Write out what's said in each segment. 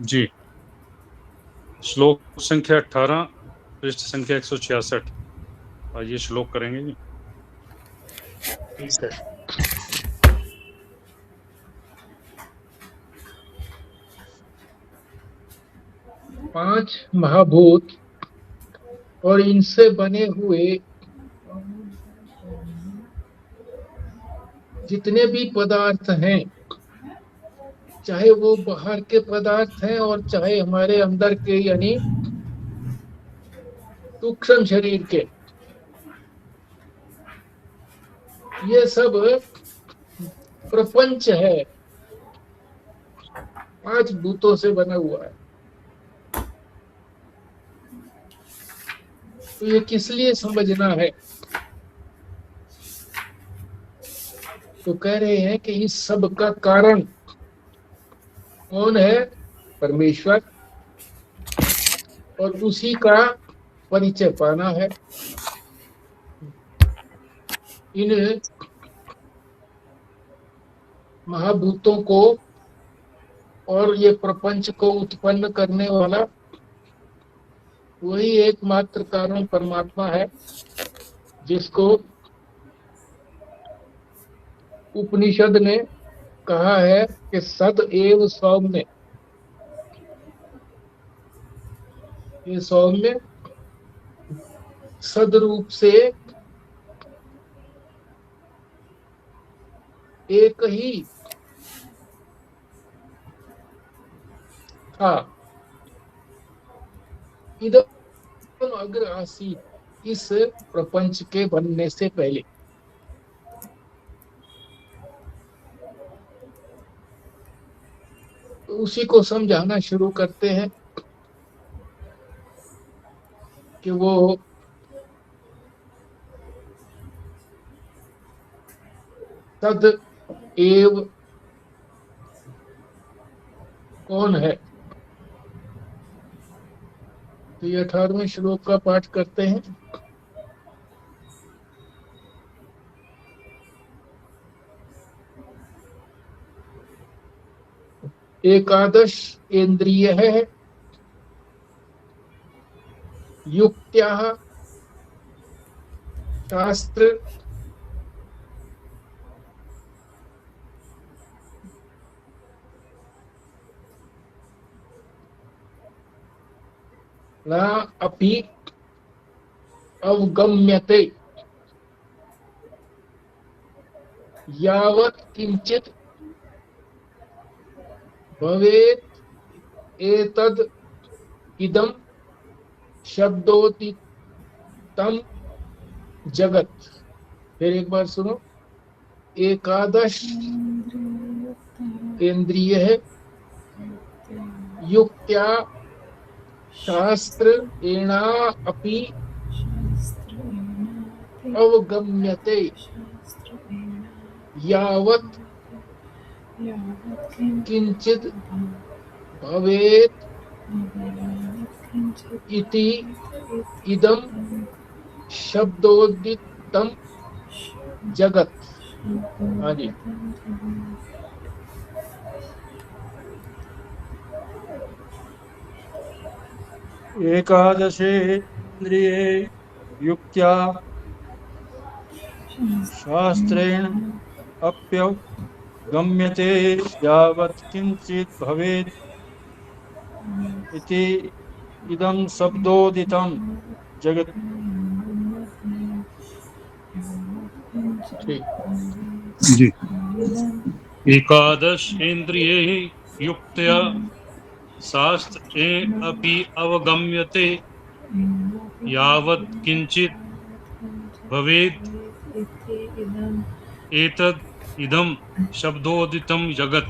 जी। श्लोक संख्या 18, पृष्ठ संख्या 166। ये श्लोक करेंगे जी। ठीक है। पांच महाभूत और इनसे बने हुए जितने भी पदार्थ हैं, चाहे वो बाहर के पदार्थ हैं और चाहे हमारे अंदर के यानी सूक्ष्म शरीर के, ये सब प्रपंच है, पांच भूतों से बना हुआ है। तो ये किस लिए समझना है? तो कह रहे हैं कि इस सब का कारण कौन है? परमेश्वर। और उसी का परिचय पाना है। इन महाभूतों को और ये प्रपंच को उत्पन्न करने वाला वही एकमात्र कारण परमात्मा है, जिसको उपनिषद ने कहा है कि सद एव सौम्य। ये सौम्य सद रूप से एक ही था। इदम अग्र आसीत, इस प्रपंच के बनने से पहले। तो उसी को समझाना शुरू करते हैं कि वो सद एव कौन है। तो ये 18वें श्लोक का पाठ करते हैं। एकादश इंद्रिय है युक्त्या शास्त्र न अपि अवगम्यते यावत् किंचित भवेत् एतद् इदं शब्दोदितं जगत। फिर एक बार सुनो। एकादश इंद्रिय है युक्त्या शास्त्र एणा अपि अवगम्यते यावत् किंचित भवेत् इति इदं शब्दोदितं जगत। हाँ जी। एकादशे इंद्रिये युक्त्या शास्त्रेण अप्यवगम्यते यावत् किंचित् भवेत् इति इदं शब्दोदितं जगत्। ठीक। जी। एकादश इंद्रिये युक्त्या शास्त्रे अपि अवगम्यते यावत् किंचित् भवेत् एतद् इदं शब्दोदितं जगत।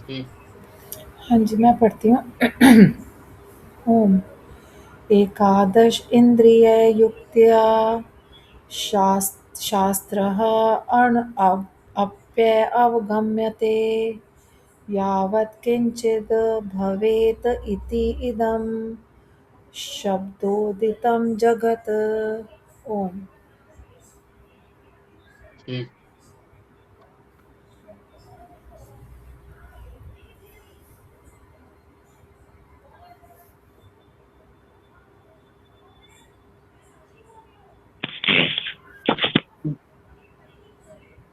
ठीक। हाँ जी, मैं पढ़ती हूँ। ओम। एकादश इंद्रिय युक्त्या शास्त्रः अप्य अवगम्यते यावत् किंचित् भवेत् इति इदं शब्दोदितं जगत्। ओम। ठीक।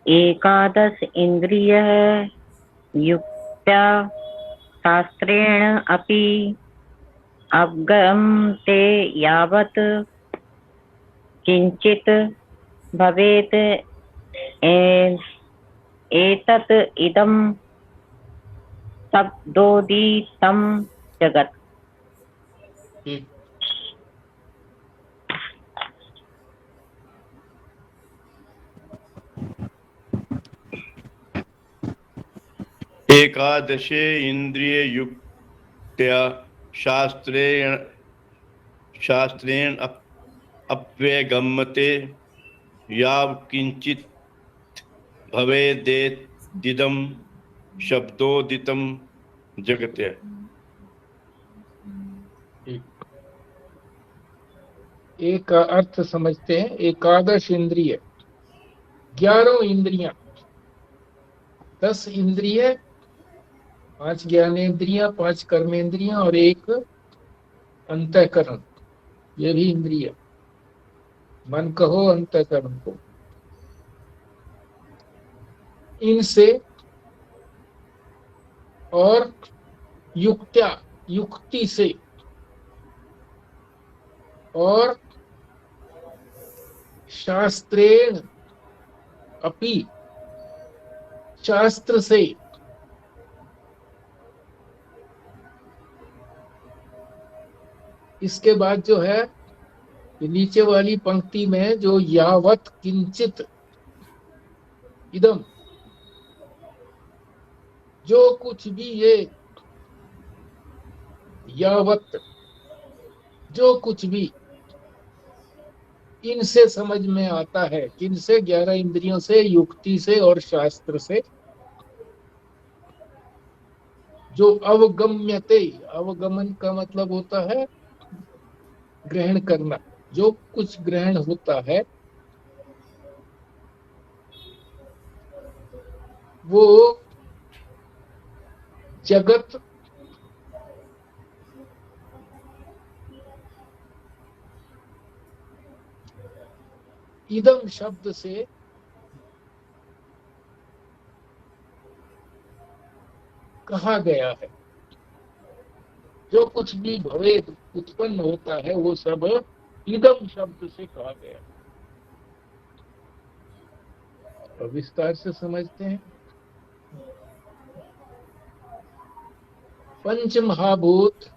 एकादश इन्द्रियः युक्त्या शास्त्रेण अपि अवगम्यते यावत् किञ्चित् भवेत् एतत् इदं शब्दोदितं जगत्। ठीक। एकादशे इन्द्रिययुक्त्या शास्त्रेण अप्यगम्यते यावत्किञ्चित् भवेदिदं शब्दोदितं जगत्। ठीक। एक का अर्थ समझते हैं। एकादश इंद्रिय, 11 इंद्रियां, 10 इंद्रिय, 5 ज्ञानेन्द्रियां, 5 कर्मेंद्रियां और एक अंतःकरण, ये भी इंद्रिय। मन कहो अंतःकरण को, इनसे और युक्त्या, युक्ति से, और शास्त्रेण अपि, शास्त्र से, इसके बाद जो है नीचे वाली पंक्ति में जो यावत किंचित इदम, जो कुछ भी ये यावत, जो कुछ भी इनसे समझ में आता है, किनसे? 11 इंद्रियों से, युक्ति से और शास्त्र से। जो अवगम्यते, अवगमन का मतलब होता है ग्रहण करना, जो कुछ ग्रहण होता है वो जगत इदम शब्द से कहा गया है। जो कुछ भी भवेद उत्पन्न होता है वो सब इदम शब्द से कहा गया। और विस्तार से समझते हैं। पंच महाभूत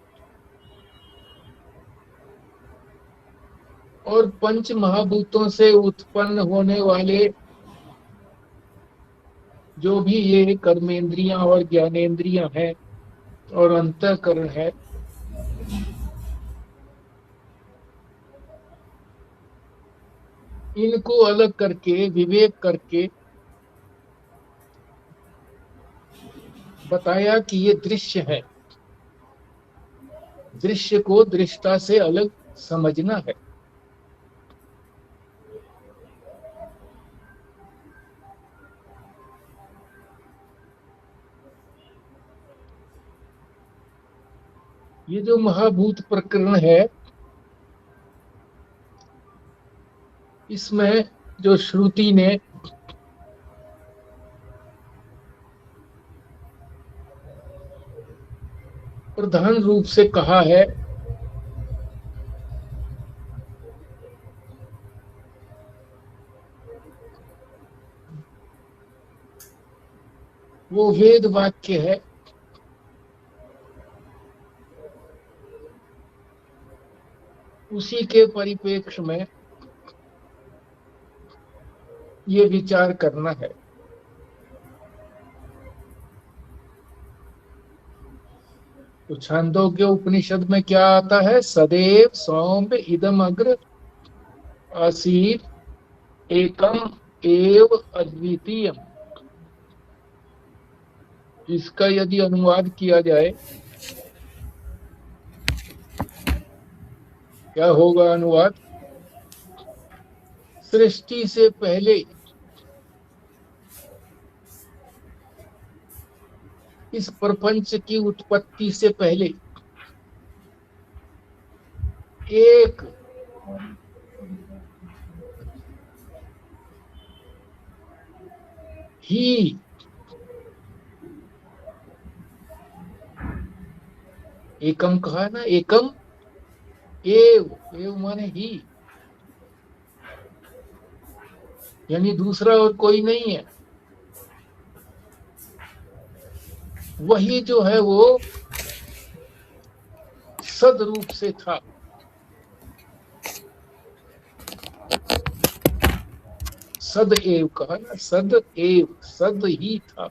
और पंच महाभूतों से उत्पन्न होने वाले जो भी ये कर्मेंद्रियां और ज्ञानेंद्रियां हैं और अंतःकरण है, इनको अलग करके, विवेक करके बताया कि ये दृश्य है। दृश्य को दृष्टा से अलग समझना है। ये जो महाभूत प्रकरण है, इसमें जो श्रुति ने प्रधान रूप से कहा है वो वेद वाक्य है। उसी के परिप्रेक्ष्य में ये विचार करना है। तो छांदोग्य उपनिषद में क्या आता है? सदैव सौम्य इदम अग्र आसीत एकम एव अद्वितीयम। इसका यदि अनुवाद किया जाए, क्या होगा अनुवाद? सृष्टि से पहले, इस प्रपंच की उत्पत्ति से पहले एक ही, एकम कहा ना, एकम एव, एव माने ही, यानी दूसरा और कोई नहीं है। वही जो है वो सद रूप से था। सद एव कहा ना, सद एव, सद ही था।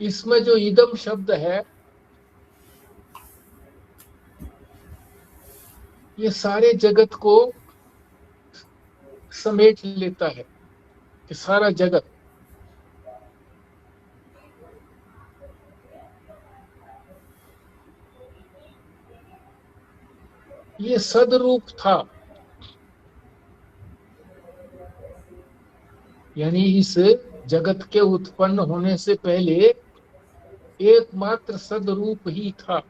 इसमें जो इदम शब्द है ये सारे जगत को समेट लेता है, कि सारा जगत। ये सदरूप था, यानी इस जगत के उत्पन्न होने से पहले एकमात्र सदरूप ही था।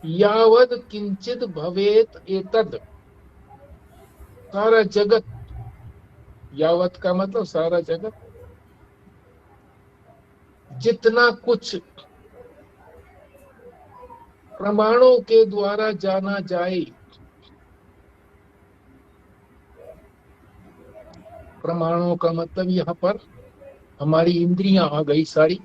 यावद किंचित भवेत एतद, सारा जगत, यावत का मतलब सारा जगत, जितना कुछ प्रमाणों के द्वारा जाना जाए, प्रमाणों का मतलब यहाँ पर हमारी इंद्रियां आ गई सारी।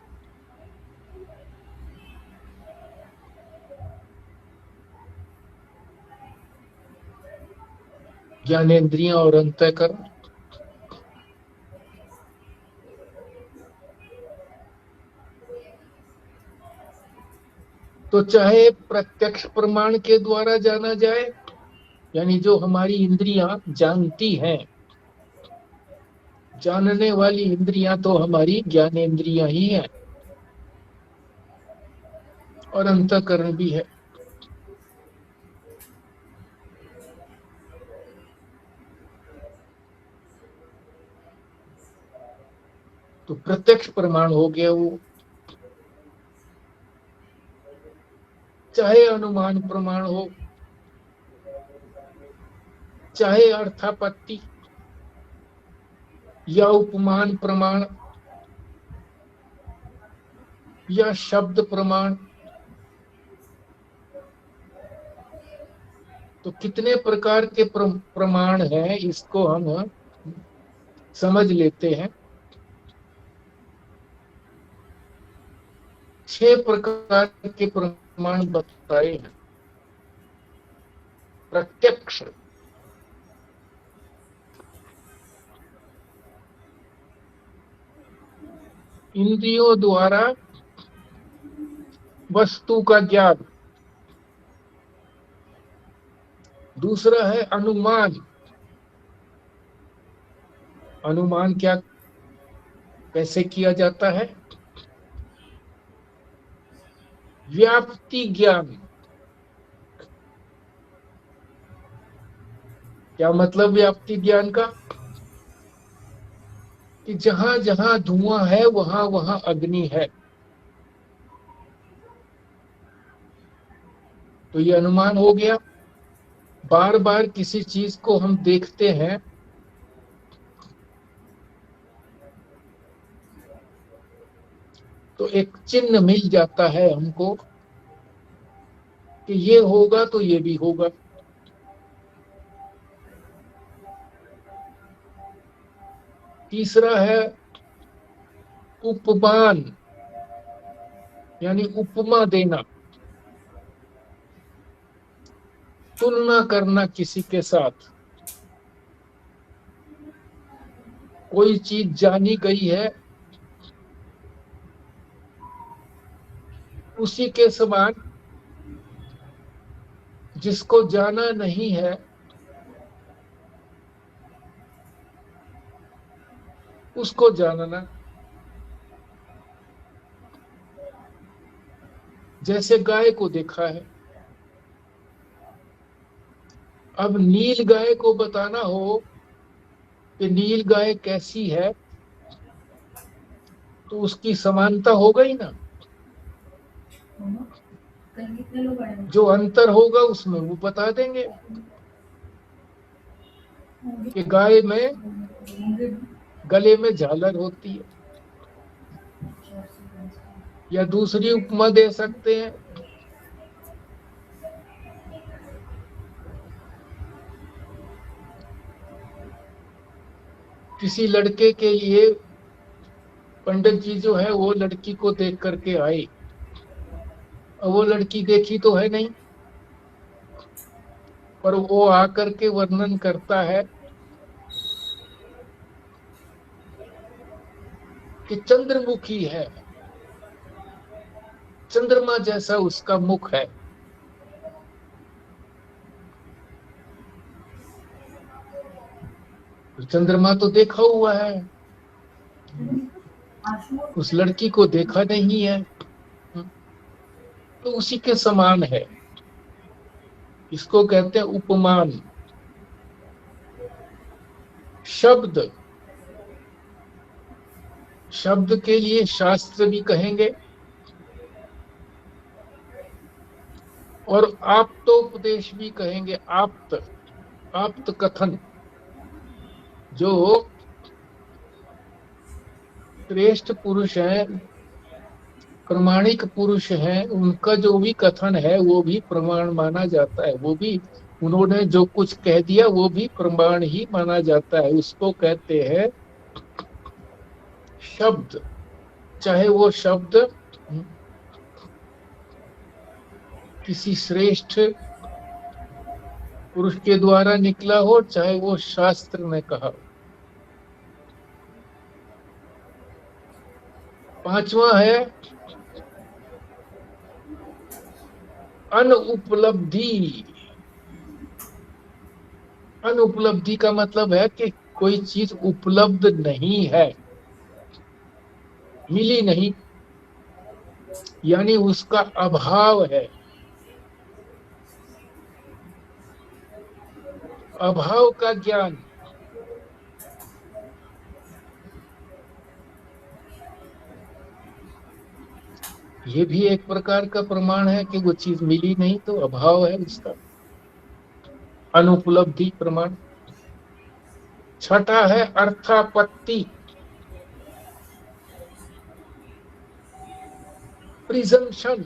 ज्ञानेंद्रियां और अंतःकरण। तो चाहे प्रत्यक्ष प्रमाण के द्वारा जाना जाए, यानी जो हमारी इंद्रियां जानती हैं, जानने वाली इंद्रियां तो हमारी ज्ञानेंद्रियां ही हैं, और अंतःकरण भी है। तो प्रत्यक्ष प्रमाण हो गया वो, चाहे अनुमान प्रमाण हो, चाहे अर्थापत्ति या उपमान प्रमाण या शब्द प्रमाण। तो कितने प्रकार के प्रमाण हैं, इसको हम समझ लेते हैं। 6 प्रकार के प्रमाण बताए हैं। प्रत्यक्ष, इंद्रियों द्वारा वस्तु का ज्ञान। दूसरा है अनुमान। अनुमान क्या, कैसे किया जाता है? व्याप्ति ज्ञान। क्या मतलब व्याप्ति ज्ञान का? कि जहां जहां धुआं है वहां वहां अग्नि है। तो ये अनुमान हो गया। बार बार किसी चीज को हम देखते हैं तो एक चिन्ह मिल जाता है हमको कि ये होगा तो ये भी होगा। तीसरा है उपमान, यानी उपमा देना, तुलना करना किसी के साथ। कोई चीज जानी गई है, उसी के समान जिसको जाना नहीं है उसको जानना। जैसे गाय को देखा है, अब नील गाय को बताना हो कि नील गाय कैसी है, तो उसकी समानता हो गई ना। जो अंतर होगा उसमें वो बता देंगे। कि गाय में गले में झालर होती है, या दूसरी उपमा दे सकते हैं किसी लड़के के लिए पंडित जी जो है वो लड़की को देख करके आए, और वो लड़की देखी तो है नहीं, पर वो आकर के वर्णन करता है कि चंद्रमुखी है, चंद्रमा जैसा उसका मुख है। चंद्रमा तो देखा हुआ है, उस लड़की को देखा नहीं है, तो उसी के समान है। इसको कहते हैं उपमान। शब्द, शब्द के लिए शास्त्र भी कहेंगे, और आप्तोपदेश भी कहेंगे। आप्त, आप्त कथन, जो श्रेष्ठ पुरुष हैं, प्रमाणिक पुरुष हैं, उनका जो भी कथन है वो भी प्रमाण माना जाता है। वो भी उन्होंने जो कुछ कह दिया वो भी प्रमाण ही माना जाता है। उसको कहते हैं शब्द। चाहे वो शब्द किसी श्रेष्ठ पुरुष के द्वारा निकला हो, चाहे वो शास्त्र ने कहा। पांचवा है अनुपलब्धि। अनुपलब्धि का मतलब है कि कोई चीज उपलब्ध नहीं है, मिली नहीं, यानी उसका अभाव है। अभाव का ज्ञान। ये भी एक प्रकार का प्रमाण है कि वो चीज मिली नहीं, तो अभाव है उसका। अनुपलब्धि प्रमाण। छठा है अर्थापत्ति। प्रिजम्पशन,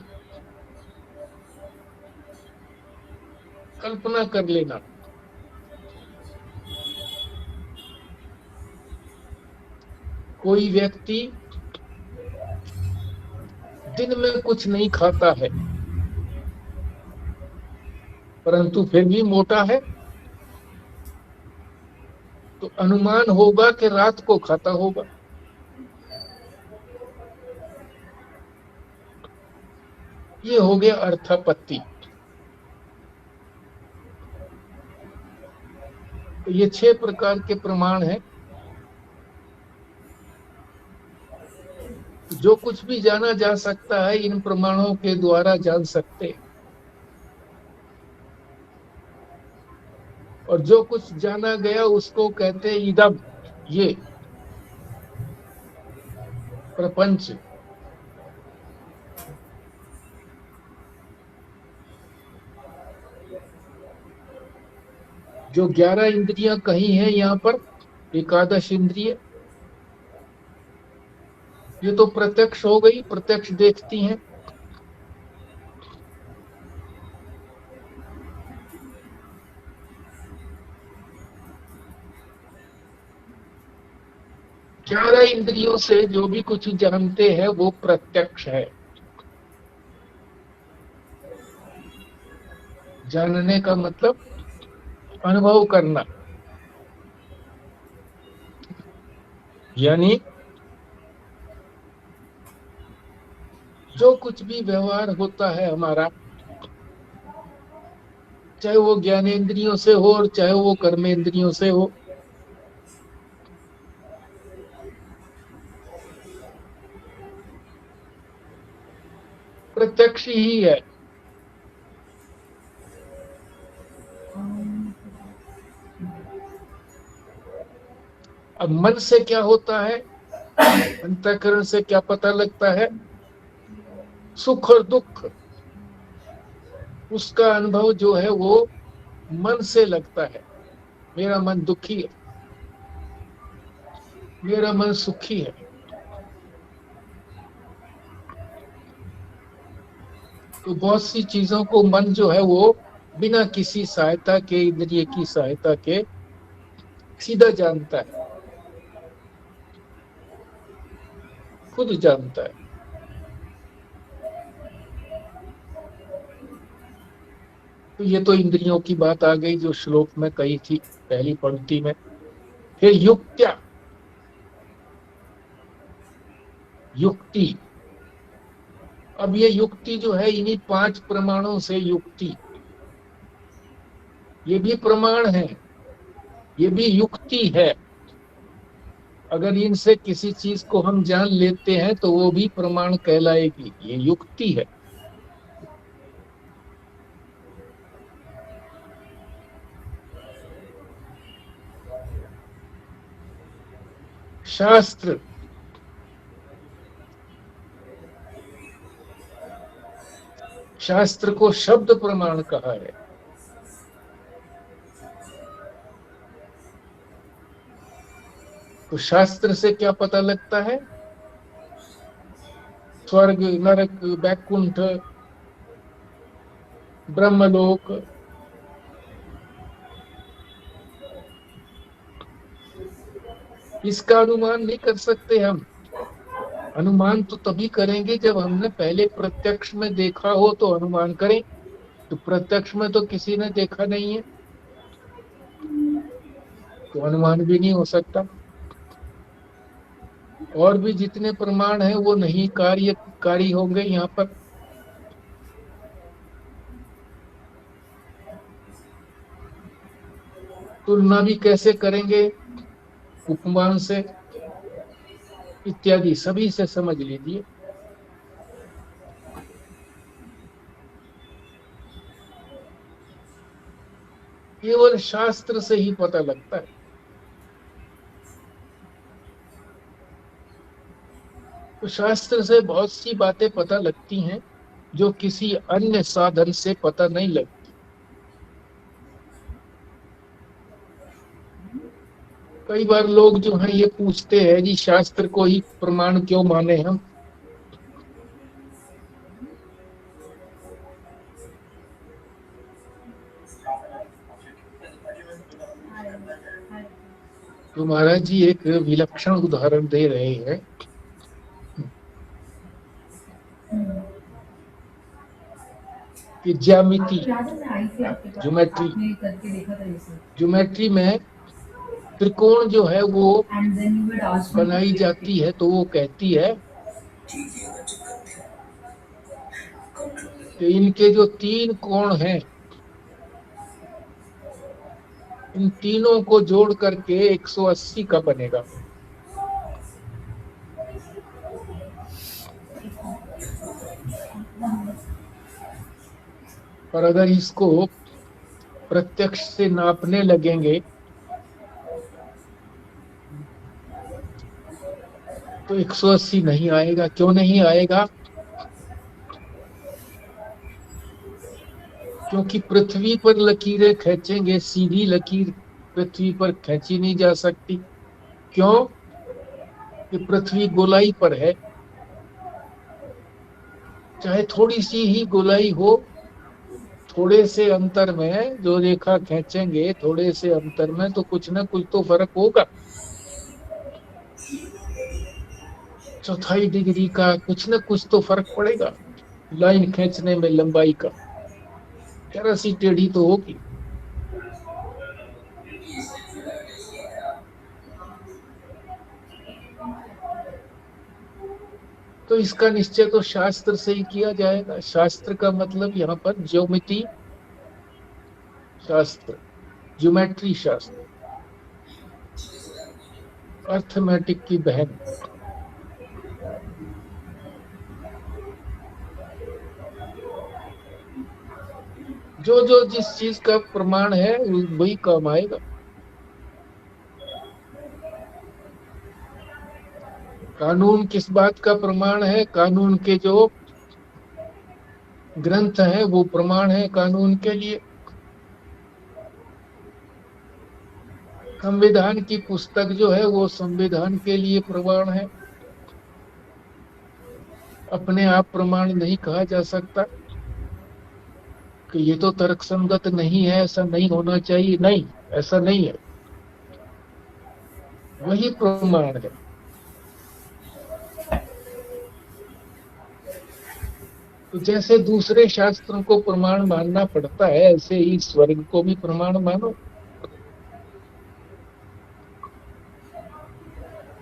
कल्पना कर लेना। कोई व्यक्ति दिन में कुछ नहीं खाता है, परंतु फिर भी मोटा है, तो अनुमान होगा कि रात को खाता होगा। ये हो गया अर्थापत्ति। तो ये 6 प्रकार के प्रमाण हैं। जो कुछ भी जाना जा सकता है इन प्रमाणों के द्वारा जान सकते हैं, और जो कुछ जाना गया उसको कहते हैं इदम, ये प्रपंच। जो 11 इंद्रियां कही हैं यहाँ पर, एकादश इंद्रिय, ये तो प्रत्यक्ष हो गई, प्रत्यक्ष देखती हैं। ग्यारह इंद्रियों से जो भी कुछ जानते हैं वो प्रत्यक्ष है। जानने का मतलब अनुभव करना, यानी जो कुछ भी व्यवहार होता है हमारा, चाहे वो ज्ञानेंद्रियों से हो और चाहे वो कर्मेंद्रियों से हो, प्रत्यक्ष ही है। अब मन से क्या होता है, अंतःकरण से क्या पता लगता है, सुख और दुख, उसका अनुभव जो है वो मन से लगता है। मेरा मन दुखी है, मेरा मन सुखी है। तो बहुत सी चीजों को मन जो है वो बिना किसी सहायता के, इंद्रिय की सहायता के सीधा जानता है, खुद जानता है। तो ये तो इंद्रियों की बात आ गई जो श्लोक में कही थी पहली पंक्ति में। फिर युक्त्या, युक्ति। अब ये युक्ति जो है इन्हीं 5 प्रमाणों से युक्ति, ये भी प्रमाण है, ये भी युक्ति है। अगर इनसे किसी चीज को हम जान लेते हैं तो वो भी प्रमाण कहलाएगी, ये युक्ति है। शास्त्र, शास्त्र को शब्द प्रमाण कहा है। तो शास्त्र से क्या पता लगता है? स्वर्ग, नरक, वैकुंठ, ब्रह्मलोक, इसका अनुमान नहीं कर सकते हम। अनुमान तो तभी करेंगे जब हमने पहले प्रत्यक्ष में देखा हो तो अनुमान करें। तो प्रत्यक्ष में तो किसी ने देखा नहीं है, तो अनुमान भी नहीं हो सकता। और भी जितने प्रमाण हैं वो नहीं कार्यकारी होंगे यहाँ पर। तुलना भी कैसे करेंगे? उपमान से, इत्यादि सभी से समझ लीजिए। केवल शास्त्र से ही पता लगता है। तो शास्त्र से बहुत सी बातें पता लगती हैं जो किसी अन्य साधन से पता नहीं लगती। कई बार लोग जो हैं ये पूछते हैं जी शास्त्र को ही प्रमाण क्यों माने हम? तो महाराज जी एक विलक्षण उदाहरण दे रहे हैं कि ज्यामिति, ज्योमेट्री में त्रिकोण जो है वो बनाई जाती है तो वो कहती है कि इनके जो 3 कोण हैं, इन तीनों को जोड़ करके 180 का बनेगा। पर अगर इसको प्रत्यक्ष से नापने लगेंगे तो 180 नहीं आएगा। क्यों नहीं आएगा? क्योंकि पृथ्वी पर लकीरें खींचेंगे, सीधी लकीर पृथ्वी पर खींची नहीं जा सकती। क्यों? कि पृथ्वी गोलाई पर है। चाहे थोड़ी सी ही गोलाई हो, थोड़े से अंतर में जो रेखा खींचेंगे, थोड़े से अंतर में तो कुछ ना कुछ तो फर्क होगा। 1/4 डिग्री का कुछ ना कुछ तो फर्क पड़ेगा लाइन खींचने में, लंबाई का जरा सी टेढ़ी तो होगी। तो इसका निश्चय तो शास्त्र से ही किया जाएगा। शास्त्र का मतलब यहाँ पर ज्योमिति शास्त्र, ज्योमेट्री शास्त्र, अर्थमेटिक की बहन। जो जो जिस चीज का प्रमाण है वही काम आएगा। कानून किस बात का प्रमाण है? कानून के जो ग्रंथ हैं वो प्रमाण है कानून के लिए। संविधान की पुस्तक जो है वो संविधान के लिए प्रमाण है, अपने आप प्रमाण नहीं कहा जा सकता कि ये तो तर्कसंगत नहीं है, ऐसा नहीं होना चाहिए। नहीं, ऐसा नहीं है, वही प्रमाण है। तो जैसे दूसरे शास्त्रों को प्रमाण मानना पड़ता है, ऐसे ही स्वर्ग को भी प्रमाण मानो,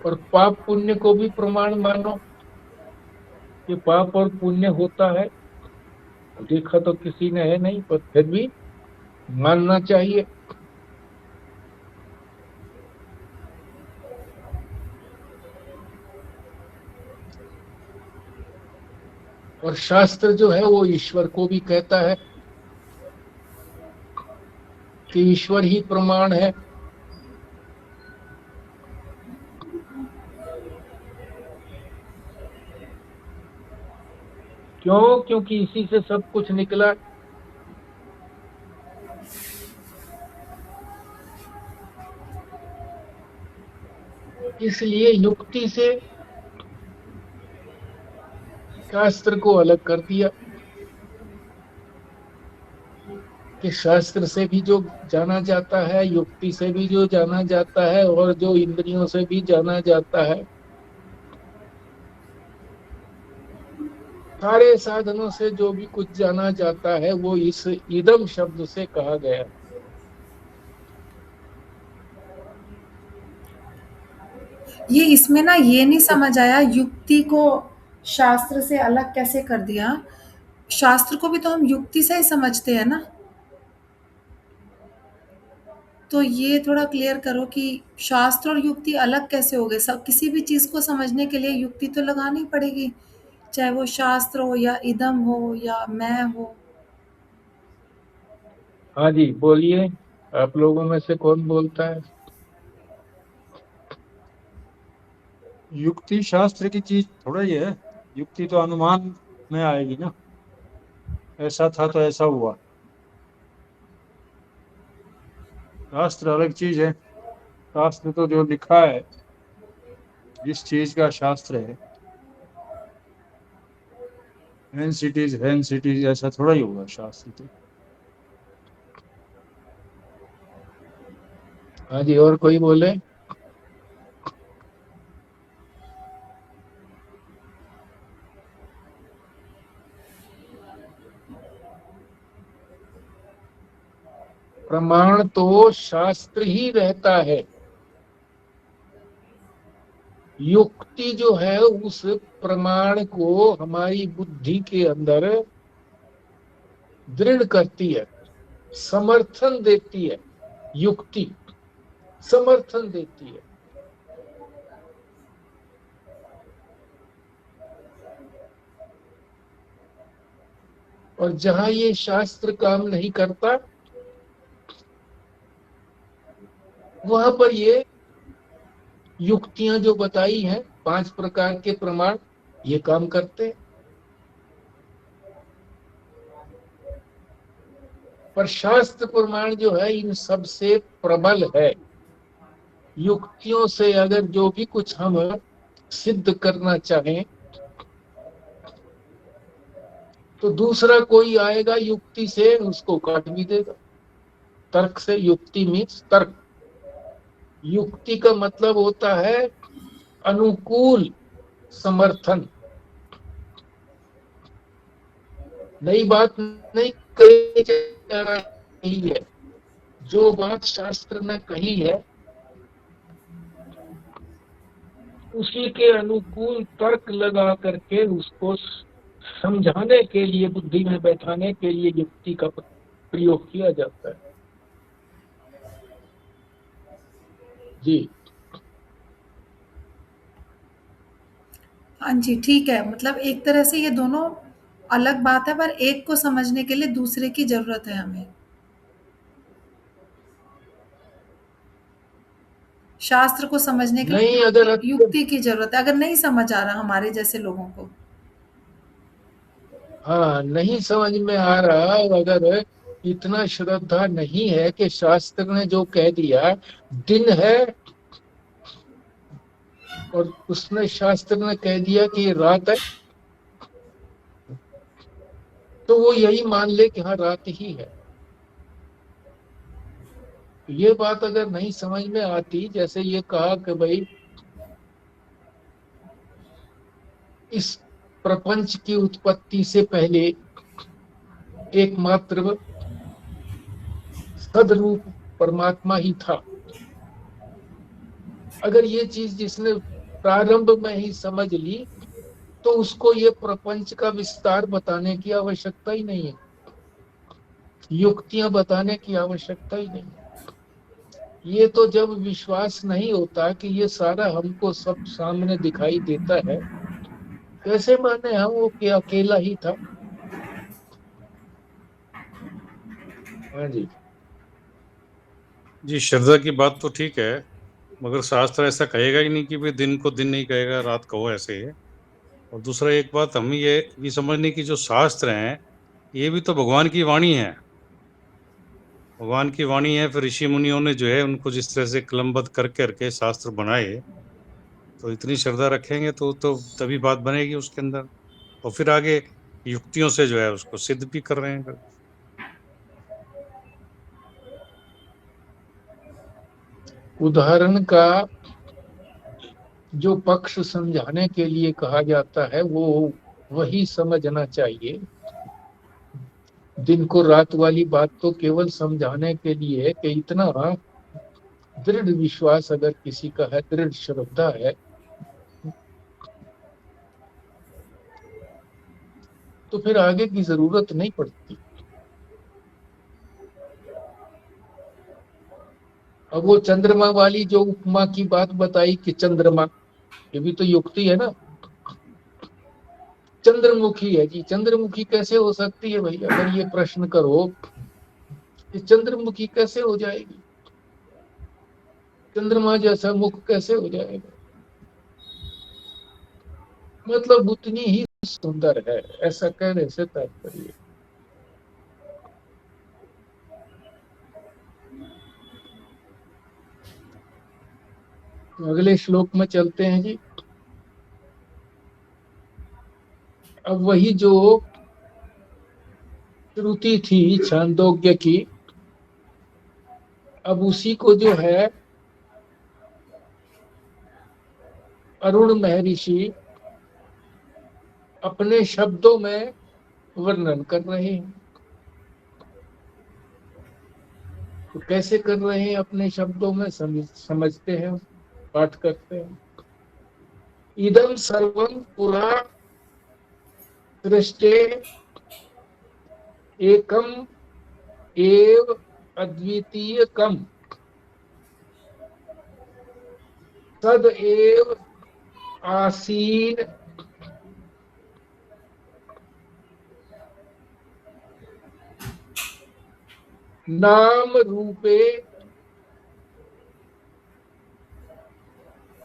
और पाप पुण्य को भी प्रमाण मानो कि पाप और पुण्य होता है। देखा तो किसी ने है नहीं, पर फिर भी मानना चाहिए। और शास्त्र जो है वो ईश्वर को भी कहता है कि ईश्वर ही प्रमाण है। क्यों? क्योंकि इसी से सब कुछ निकला। इसलिए युक्ति से शास्त्र को अलग कर दिया कि शास्त्र से भी जो जाना जाता है, युक्ति से भी जो जाना जाता है, और जो इंद्रियों से भी जाना जाता है, सारे साधनों से जो भी कुछ जाना जाता है वो इस इदम शब्द से कहा गया। ये इसमें ना ये नहीं समझ आया, युक्ति को शास्त्र से अलग कैसे कर दिया? शास्त्र को भी तो हम युक्ति से ही समझते हैं ना। तो ये थोड़ा क्लियर करो कि शास्त्र और युक्ति अलग कैसे हो गए? सब किसी भी चीज को समझने के लिए युक्ति तो लगानी पड़ेगी, चाहे वो शास्त्र हो या इदम हो या मैं हो। हाँ जी, बोलिए, आप लोगों में से कौन बोलता है? युक्ति शास्त्र की चीज थोड़ा ही है। युक्ति तो अनुमान में आएगी ना, ऐसा था तो ऐसा हुआ। शास्त्र अलग चीज है। शास्त्र तो जो लिखा है, जिस चीज का शास्त्र है, हेंस इट इज, ऐसा थोड़ा ही होगा शास्त्र तो। हाँ जी, और कोई बोले? प्रमाण तो शास्त्र ही रहता है। युक्ति जो है उस प्रमाण को हमारी बुद्धि के अंदर दृढ़ करती है, समर्थन देती है। युक्ति समर्थन देती है। और जहां ये शास्त्र काम नहीं करता, वहां पर ये युक्तियां जो बताई हैं, 5 प्रकार के प्रमाण, ये काम करते हैं। पर शास्त्र प्रमाण जो है इन सब से प्रबल है। युक्तियों से अगर जो भी कुछ हम सिद्ध करना चाहें, तो दूसरा कोई आएगा युक्ति से, उसको काट भी देगा। तर्क से, युक्ति मीन्स तर्क। युक्ति का मतलब होता है अनुकूल समर्थन। नई बात नहीं कही जा रही है, जो बात शास्त्र ने कही है उसी के अनुकूल तर्क लगा करके उसको समझाने के लिए, बुद्धि में बैठाने के लिए युक्ति का प्रयोग किया जाता है। जी हाँ जी, ठीक है। मतलब एक तरह से ये दोनों अलग बात है, पर एक को समझने के लिए दूसरे की जरूरत है हमें। शास्त्र को समझने के नहीं, लिए अगर युक्ति की जरूरत है, अगर नहीं समझ आ रहा हमारे जैसे लोगों को। हाँ, नहीं समझ में आ रहा, अगर इतना श्रद्धा नहीं है कि शास्त्र ने जो कह दिया दिन है और उसने शास्त्र ने कह दिया कि ये रात है, तो वो यही मान ले कि हाँ रात ही है। ये बात अगर नहीं समझ में आती, जैसे ये कहा कि भाई इस प्रपंच की उत्पत्ति से पहले एकमात्र सदरूप परमात्मा ही था, अगर ये चीज जिसने प्रारंभ में ही समझ ली तो उसको ये प्रपंच का विस्तार बताने की आवश्यकता ही नहीं है, युक्तियां बताने की आवश्यकता ही नहीं है। ये तो जब विश्वास नहीं होता कि ये सारा हमको सब सामने दिखाई देता है, कैसे माने हम वो कि अकेला ही था। हाँ जी। जी, श्रद्धा की बात तो ठीक है, मगर शास्त्र ऐसा कहेगा ही नहीं कि भाई दिन को दिन नहीं कहेगा, रात कहो ऐसे। और दूसरा एक बात हमें ये भी समझने की, जो शास्त्र हैं ये भी तो भगवान की वाणी है। भगवान की वाणी है, फिर ऋषि मुनियों ने जो है उनको जिस तरह से कलमबद्ध कर करके शास्त्र बनाए, तो इतनी श्रद्धा रखेंगे तो तभी बात बनेगी उसके अंदर। और फिर आगे युक्तियों से जो है उसको सिद्ध भी कर रहे हैं। उदाहरण का जो पक्ष समझाने के लिए कहा जाता है वो वही समझना चाहिए। दिन को रात वाली बात तो केवल समझाने के लिए है कि इतना दृढ़ विश्वास अगर किसी का है, दृढ़ श्रद्धा है, तो फिर आगे की जरूरत नहीं पड़ती। अब वो चंद्रमा वाली जो उपमा की बात बताई कि चंद्रमा, ये भी तो युक्ति है ना। चंद्रमुखी है जी, चंद्रमुखी कैसे हो सकती है भाई? अगर ये प्रश्न करो कि चंद्रमुखी कैसे हो जाएगी, चंद्रमा जैसा मुख कैसे हो जाएगा? मतलब उतनी ही सुंदर है, ऐसा कहने से तात्पर्य। अगले श्लोक में चलते हैं जी। अब वही जो श्रुति थी छांदोग्य की, अब उसी को जो है अरुण महर्षि अपने शब्दों में वर्णन कर रहे हैं। तो कैसे कर रहे हैं अपने शब्दों में, समझते हैं, पाठ करते हैं। इदं सर्वं पुरा सृष्टे एकम एव अद्वितीयकम तद एव आसीन नाम रूपे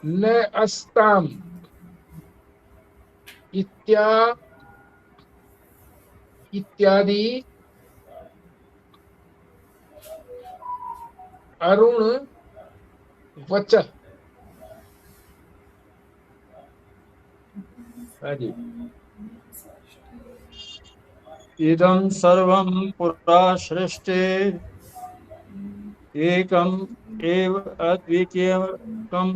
न अस्ताम इत्यादि अरुण वच। हाँ जी। इदं सर्वं पुरा सृष्टे एकम एव अद्वितीयकम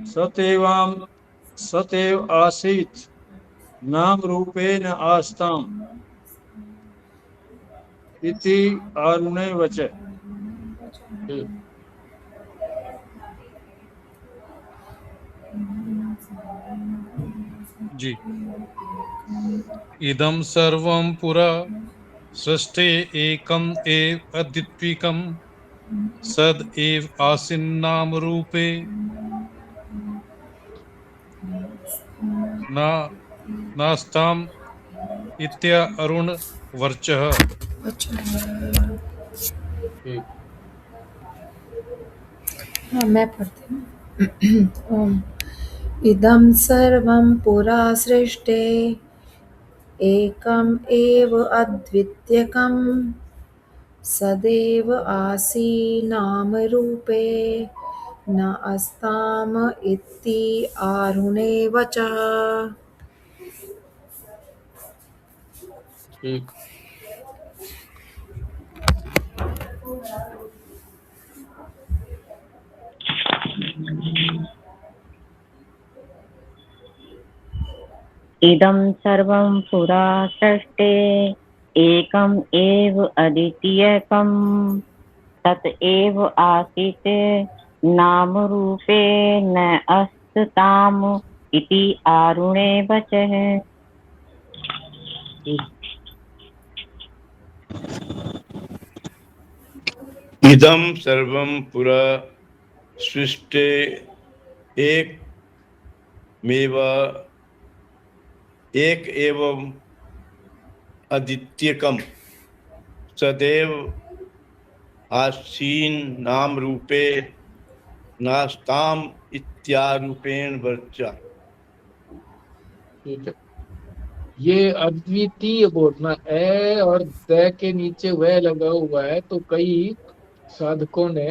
सतेव आसीत् नाम रूपेण आस्ताम् इति अरुणे वच। जी, इदं सर्वं पुरा सृष्टे एकम एव अद्वितीयकम सद एव आसीन्नाम रूपे नास्ताम इत्या अरुण वर्चः। हाँ, मैं पढ़ती हूँ। इदं सर्वं पुरा सृष्टे एकम् एव अद्वितीयकम् सदैव आसीनामरूपे न अस्ताम इति आरुणे वचः। ठीक। इदं सर्वं पुरा सृष्टे एकम् एव अद्वितीयकं तत् एव आसीत् नामरूपे न अस्ताम् इति आरुणे वचः। इदं सर्वं पुरा सृष्टे एक एवं अद्वितीयकं सदैव आसीन नाम रूपे नास्ताम इत्यारूपेण वर्चा। ठीक है, ये अद्वितीय बोलना, ए और द के नीचे वह लगा हुआ है, तो कई साधकों ने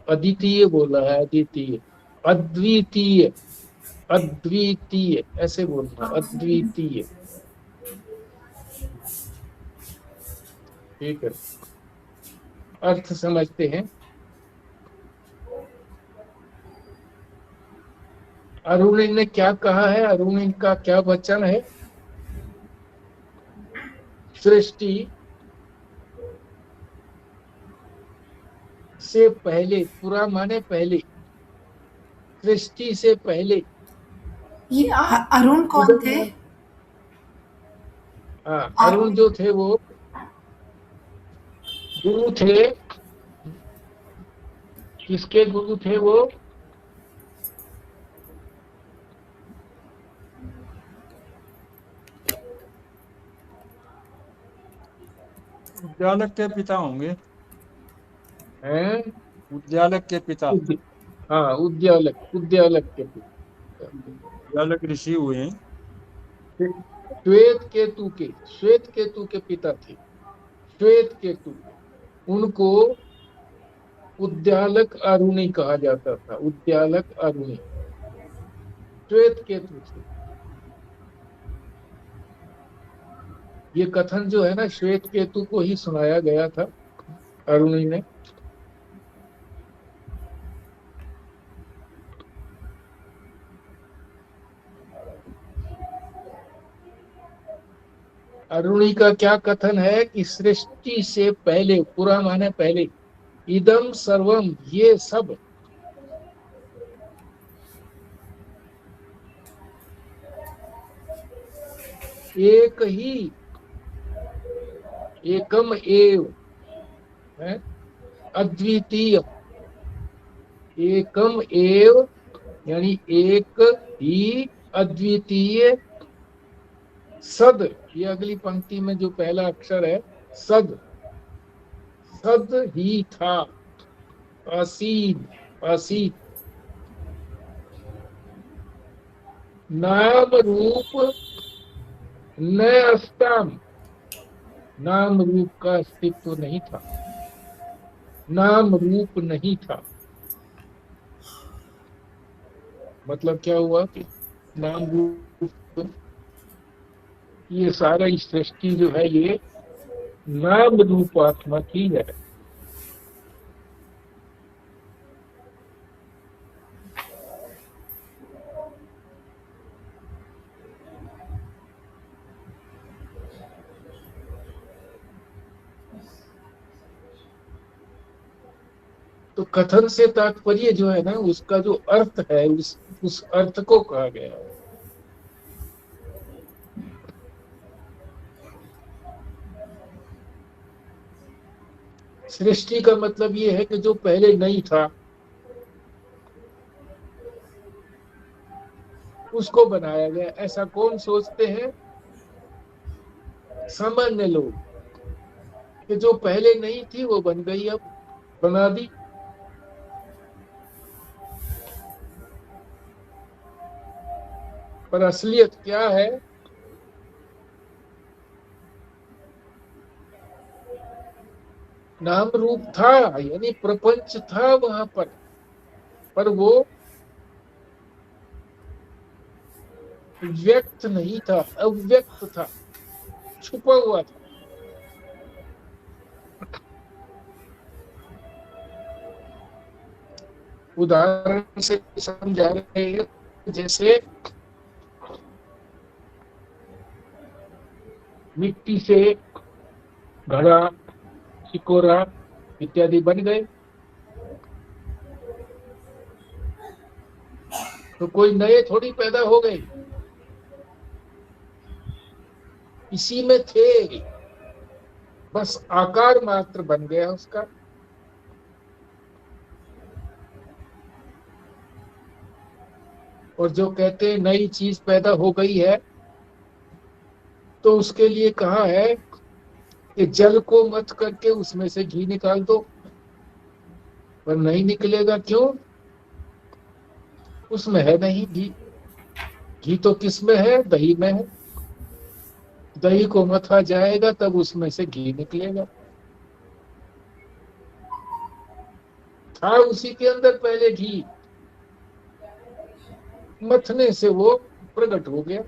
अद्वितीय बोला है, अद्वितीय, अद्वितीय, अद्वितीय ऐसे बोलना, अद्वितीय। ठीक है, अर्थ समझते हैं। अरुणी ने क्या कहा है? अरुणी का क्या वचन है? सृष्टि से पहले, पूरा माने पहले, सृष्टि से पहले। ये अरुण कौन थे? हाँ, अरुण जो थे वो गुरु थे। किसके गुरु थे वो? उद्यालक के पिता होंगे। हैं? उद्यालक के पिता। हाँ, उद्यालक, उद्यालक के पिता। उद्यालक ऋषि हुए हैं। श्वेत केतु के, श्वेत केतु के पिता थे, श्वेत केतु। उनको उद्यालक अरुणी कहा जाता था, उद्यालक अरुणी, श्वेत केतु थे। ये कथन जो है ना, श्वेत केतु को ही सुनाया गया था अरुणी ने। अरुणी का क्या कथन है कि सृष्टि से पहले, पूरा माने पहले, इदम सर्वम, ये सब, एक ही, एकम एव है, अद्वितीय, एकम एव यानी एक ही, अद्वितीय, सद, ये अगली पंक्ति में जो पहला अक्षर है सद, सद ही था, आसीन, आसीन, नाम रूप न अस्ताम, नाम रूप का अस्तित्व नहीं था, नाम रूप नहीं था। मतलब क्या हुआ कि नाम रूप, ये सारा सृष्टि जो है ये नाम रूपात्मक ही है। तो कथन से तात्पर्य जो है ना, उसका जो अर्थ है, उस अर्थ को कहा गया है। सृष्टि का मतलब ये है कि जो पहले नहीं था उसको बनाया गया। ऐसा कौन सोचते हैं? सामान्य लोग, कि जो पहले नहीं थी वो बन गई, अब बना दी। पर असलियत क्या है? नाम रूप था, यानी प्रपंच था वहां पर वो व्यक्त नहीं था, अव्यक्त था, छुपा हुआ था। उदाहरण से समझा रहे हैं, जैसे मिट्टी से घड़ा, सिकोरा इत्यादि बन गए, तो कोई नए थोड़ी पैदा हो गए, इसी में थे, बस आकार मात्र बन गया उसका। और जो कहते हैं नई चीज पैदा हो गई है, तो उसके लिए कहा है कि जल को मत करके उसमें से घी निकाल दो, पर नहीं निकलेगा। क्यों? उसमें है नहीं घी। घी तो किस में है? दही में है। दही को मथा जाएगा तब उसमें से घी निकलेगा। था उसी के अंदर पहले घी, मथने से वो प्रकट हो गया।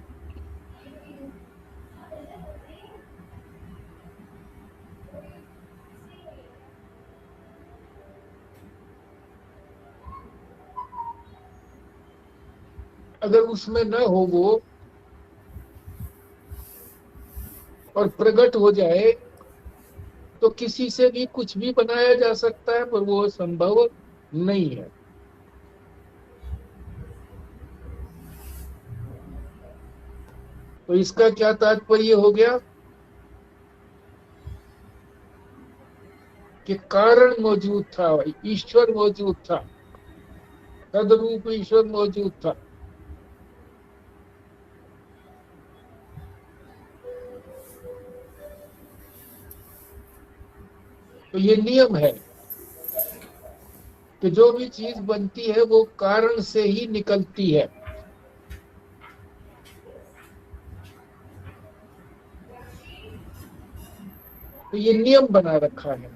अगर उसमें न हो वो और प्रकट हो जाए, तो किसी से भी कुछ भी बनाया जा सकता है, पर वो संभव नहीं है। तो इसका क्या तात्पर्य हो गया कि कारण मौजूद था, ईश्वर मौजूद था, तद्रूप ईश्वर मौजूद था। तो ये नियम है कि जो भी चीज बनती है वो कारण से ही निकलती है। तो ये नियम बना रखा है।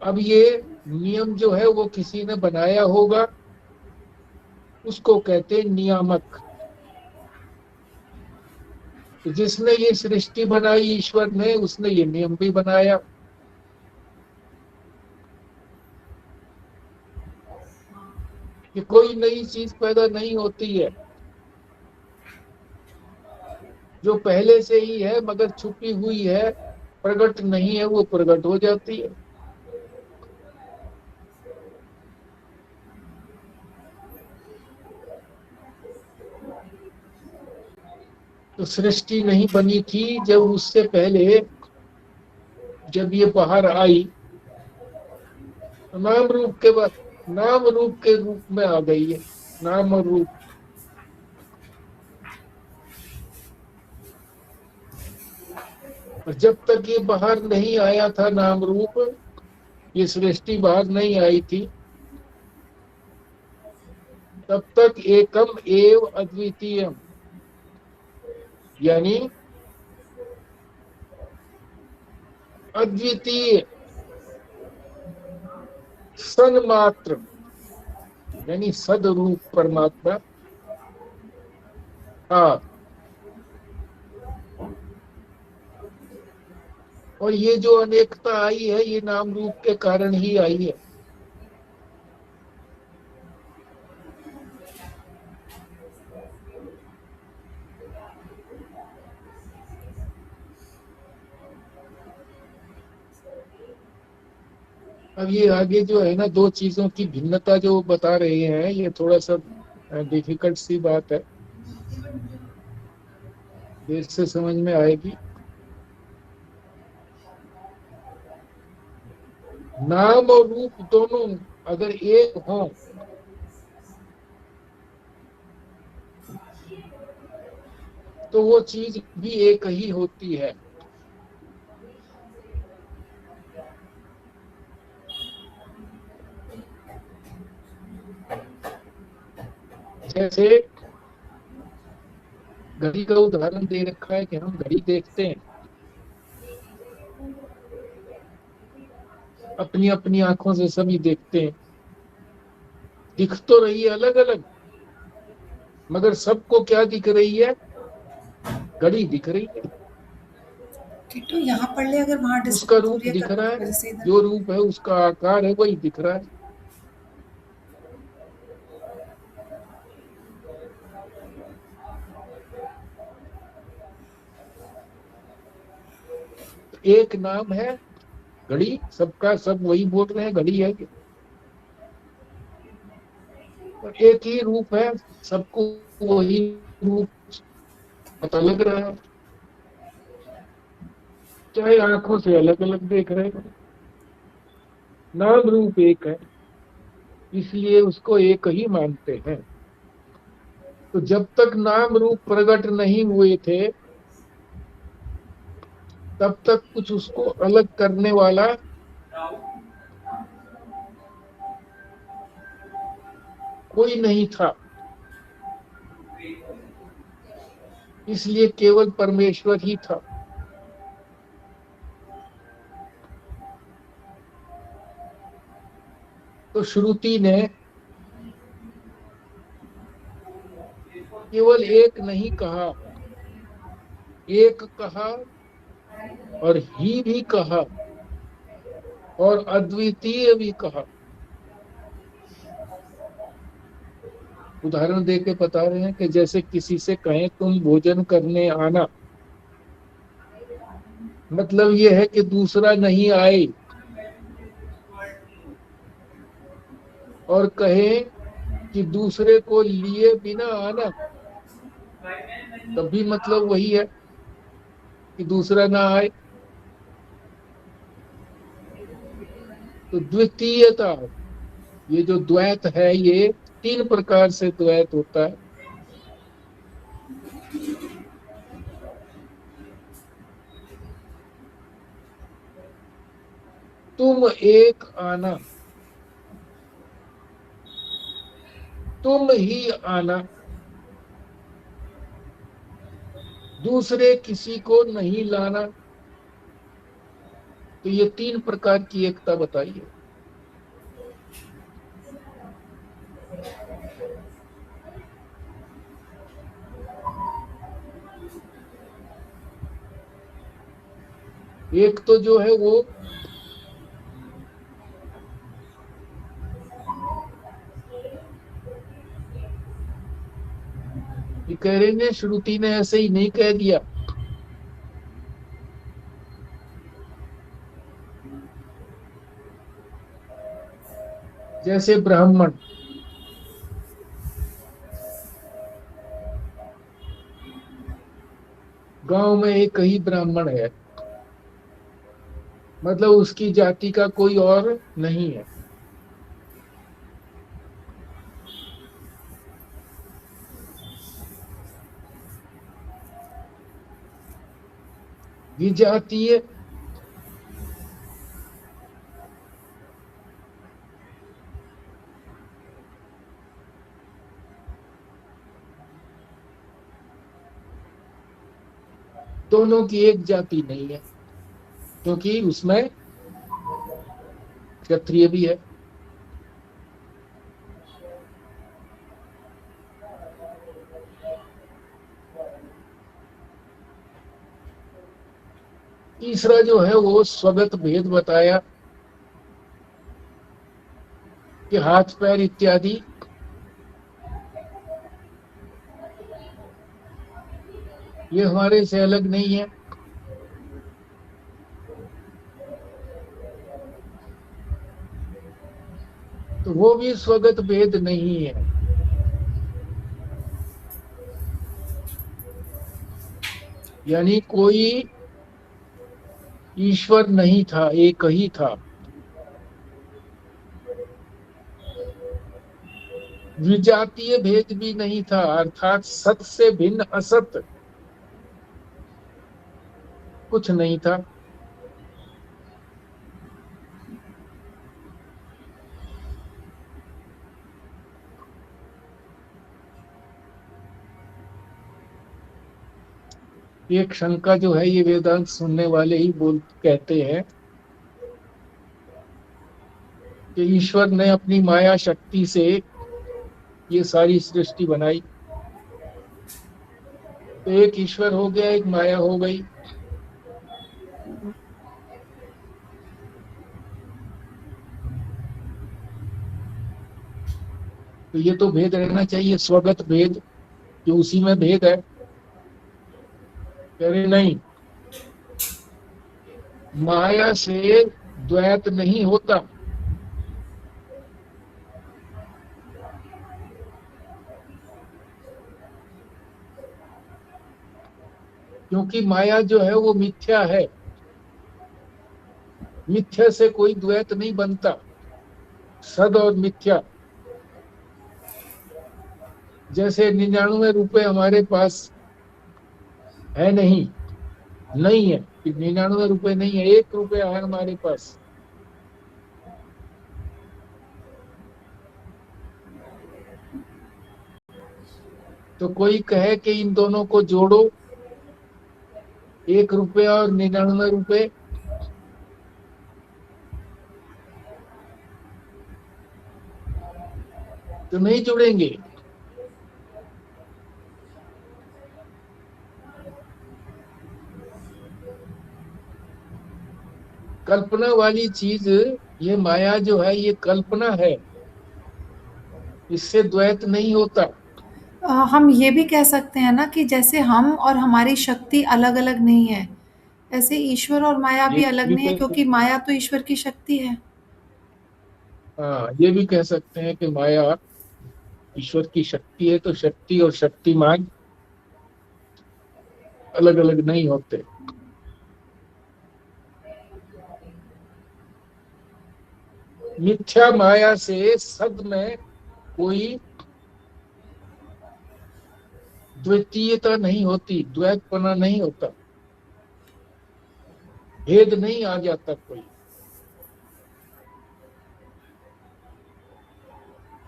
अब ये नियम जो है वो किसी ने बनाया होगा, उसको कहते हैं नियामक। जिसने ये सृष्टि बनाई ईश्वर ने, उसने ये नियम भी बनाया। कि कोई नई चीज पैदा नहीं होती है, जो पहले से ही है मगर छुपी हुई है, प्रकट नहीं है, वो प्रकट हो जाती है। तो सृष्टि नहीं बनी थी जब, उससे पहले जब ये बाहर आई, तो नाम रूप के बाद नाम रूप के रूप में आ गई है। नाम और रूप। और जब तक ये बाहर नहीं आया था नाम रूप, ये सृष्टि बाहर नहीं आई थी, तब तक एकम एव अद्वितीयम, यानी अद्वितीय सन्मात्र, यानी सदरूप परमात्मा। हाँ, और ये जो अनेकता आई है, ये नाम रूप के कारण ही आई है। अब ये आगे जो है ना, दो चीजों की भिन्नता जो बता रहे हैं, ये थोड़ा सा डिफिकल्ट सी बात है, देर से समझ में आएगी। नाम और रूप दोनों अगर एक हो, तो वो चीज भी एक ही होती है। जैसे घड़ी का उदाहरण दे रखा है कि हम घड़ी देखते हैं, अपनी अपनी आंखों से सभी देखते हैं, दिख तो रही है अलग अलग, मगर सबको क्या दिख रही है? घड़ी दिख रही है। किट्टू यहाँ पढ़ ले, अगर वहां उसका डिस्टर्ब रूप सूर्य दिख करने रहा की है, वजह से इधर। जो रूप है उसका आकार है वही दिख रहा है। एक नाम है घड़ी, सबका सब वही बोल रहे हैं घड़ी है, और एक ही रूप है, सबको वही रूप पता लग रहा है, चाहे आंखों से अलग अलग देख रहे हैं। नाम रूप एक है, इसलिए उसको एक ही मानते हैं। तो जब तक नाम रूप प्रकट नहीं हुए थे, तब तक कुछ उसको अलग करने वाला कोई नहीं था, इसलिए केवल परमेश्वर ही था। तो श्रुति ने केवल एक नहीं कहा, एक कहा और ही भी कहा और अद्वितीय भी कहा। उदाहरण देके बता रहे हैं कि जैसे किसी से कहें तुम भोजन करने आना, मतलब यह है कि दूसरा नहीं आए, और कहे कि दूसरे को लिए बिना आना, तब भी मतलब वही है कि दूसरा ना आए। तो द्वितीयता, ये जो द्वैत है, ये 3 प्रकार से द्वैत होता है। तुम एक आना, तुम ही आना, दूसरे किसी को नहीं लाना। तो ये 3 प्रकार की एकता बताई है। एक तो जो है वो ये कह रहे हैं, श्रुति ने ऐसे ही नहीं कह दिया। जैसे ब्राह्मण, गांव में एक ही ब्राह्मण है, मतलब उसकी जाति का कोई और नहीं है। विजातीय, दोनों की एक जाति नहीं है, क्योंकि उसमें क्षत्रिय भी है। तीसरा जो है वो स्वगत भेद बताया कि हाथ पैर इत्यादि ये हमारे से अलग नहीं है। तो वो भी स्वगत भेद नहीं है। यानी कोई ईश्वर नहीं था, एक ही था। विजातीय भेद भी नहीं था, अर्थात सत से भिन्न असत कुछ नहीं था। एक शंका जो है, ये वेदांत सुनने वाले ही कहते हैं कि ईश्वर ने अपनी माया शक्ति से ये सारी सृष्टि बनाई, तो एक ईश्वर हो गया, एक माया हो गई। तो ये तो भेद रहना चाहिए, स्वगत भेद, कि उसी में भेद है। कह रहे नहीं, माया से द्वैत नहीं होता। क्योंकि माया जो है वो मिथ्या है, मिथ्या से कोई द्वैत नहीं बनता। सद और मिथ्या, जैसे 99 रुपए हमारे पास है, नहीं है, 99 रुपए नहीं है, 1 रुपया है हमारे पास। तो कोई कहे कि इन दोनों को जोड़ो, 1 रुपया और 99 रुपए, तो नहीं जुड़ेंगे। कल्पना वाली चीज, ये माया जो है ये कल्पना है, इससे द्वैत नहीं होता। हम ये भी कह सकते हैं ना कि जैसे हम और हमारी शक्ति अलग-अलग नहीं है, ऐसे ईश्वर और माया भी अलग भी नहीं है, कह क्योंकि माया तो ईश्वर की शक्ति है। हाँ, ये भी कह सकते हैं कि माया ईश्वर की शक्ति है, तो शक्ति और शक्तिमान अलग अलग नहीं होते। मिथ्या माया से सद में कोई द्वितीयता नहीं होती, द्वैतपना नहीं होता, भेद नहीं आ जाता कोई।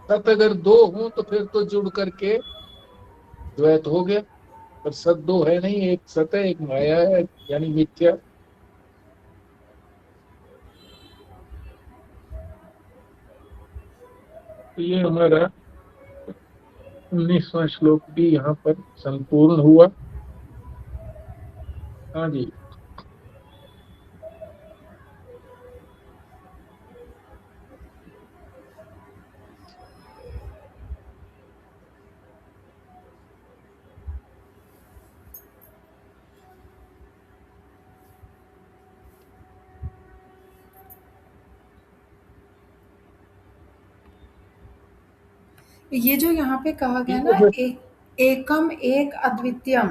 सत अगर 2 हो तो फिर तो जुड़ करके द्वैत हो गया, पर सत 2 है नहीं, एक सत है, एक माया है, यानी मिथ्या। तो ये हमारा 19वां श्लोक भी यहाँ पर संपूर्ण हुआ। हाँ जी। ये जो यहाँ पे कहा गया ना, एकम एक अद्वितीयम,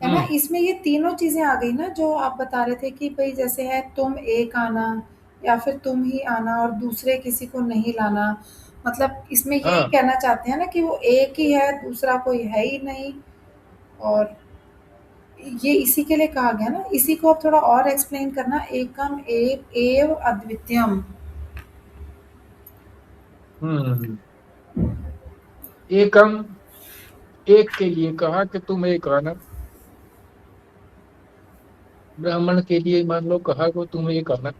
है ना, इसमें ये तीनों चीजें आ गई ना जो आप बता रहे थे कि भाई जैसे है तुम एक आना, या फिर तुम ही आना और दूसरे किसी को नहीं लाना। मतलब इसमें यही हाँ, कहना चाहते हैं ना कि वो एक ही है, दूसरा कोई है ही नहीं। और ये इसी के लिए कहा गया ना, इसी को आप थोड़ा और एक्सप्लेन करना, एकम एक एव अद्वितीयम। एकम, एक के लिए कहा कि तुम एक आना। ब्राह्मण के लिए मान लो कहा को तुम एक आना।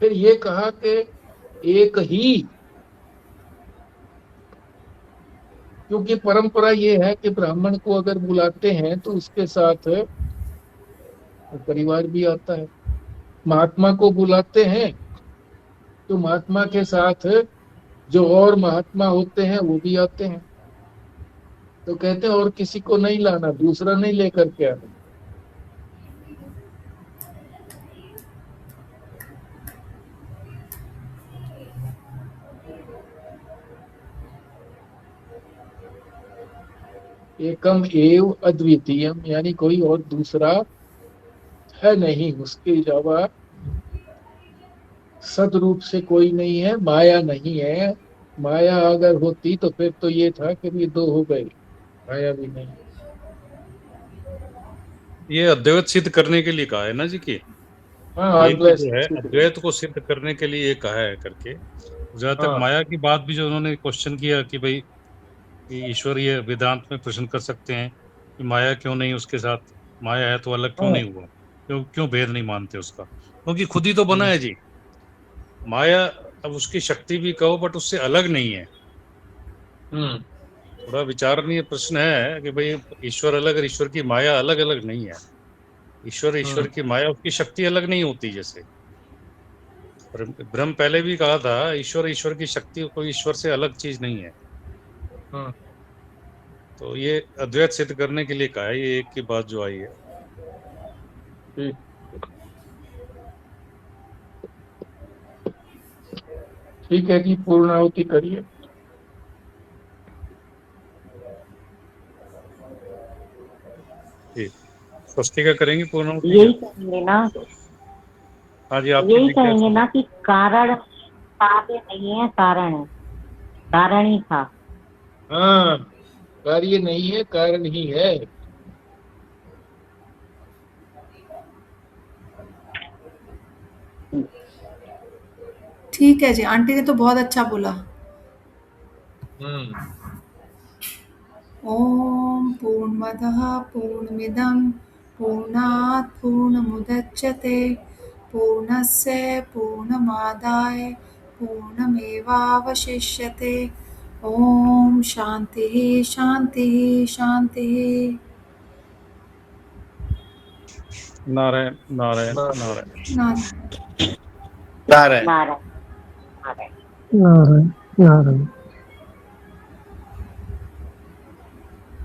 फिर ये कहा कि एक ही, क्योंकि परंपरा ये है कि ब्राह्मण को अगर बुलाते हैं तो उसके साथ परिवार भी आता है। महात्मा को बुलाते हैं तो महात्मा के साथ जो और महात्मा होते हैं वो भी आते हैं। तो कहते हैं और किसी को नहीं लाना, दूसरा नहीं लेकर के आना। एकम एव अद्वितीयम, यानी कोई और दूसरा है नहीं, उसके अलावा सदरूप से कोई नहीं है, माया नहीं है। माया अगर होती तो फिर तो ये था कि ये 2 हो गए, माया भी नहीं। ये अद्वैत सिद्ध करने के लिए कहा है ना जी की, हाँ, एक जो है अद्वैत को सिद्ध करने के लिए ये कहा है करके। जहाँ तक हाँ, माया की बात भी जो उन्होंने क्वेश्चन किया कि भाई कि ईश्वरीय वेदांत में प्रश्न कर सकते हैं कि माया क्यों नहीं उसके साथ, माया है तो अलग क्यों हाँ, नहीं हुआ। क्यों भेद नहीं मानते उसका? क्योंकि खुद ही तो बना है जी। माया अब उसकी शक्ति भी कहो बट उससे अलग नहीं है। थोड़ा विचारणीय प्रश्न है कि भाई ईश्वर अलग और ईश्वर की माया अलग अलग नहीं है। ईश्वर की माया, उसकी शक्ति अलग नहीं होती। जैसे ब्रह्म पहले भी कहा था, ईश्वर की शक्ति कोई ईश्वर से अलग चीज नहीं है। तो ये अद्वैत सिद्ध करने के लिए कहा है, ये एक की बात जो आई है। ठीक है जी, पूर्णाहुति करिए। स्वस्तिका करेंगे पूर्णाहुति? यही कहेंगे ना, हाँ जी, आपकी यही जिज्ञासा। कहेंगे ना कि कारण कार्य नहीं है, कारण है, कारण ही था। हाँ, कार्य नहीं है, कारण ही है। ठीक है जी, आंटी ने तो बहुत अच्छा बोला। ओम पूर्णमदः पूर्णमिदं पूर्णात् पूर्णमुदच्यते पूर्णस्य पूर्णमादाय पूर्णमेवावशिष्यते। ओम शांति शांति शांति। नारायण नारायण नारायण। नारायण। नारायण। नारायण नारायण। नारायण नारायण।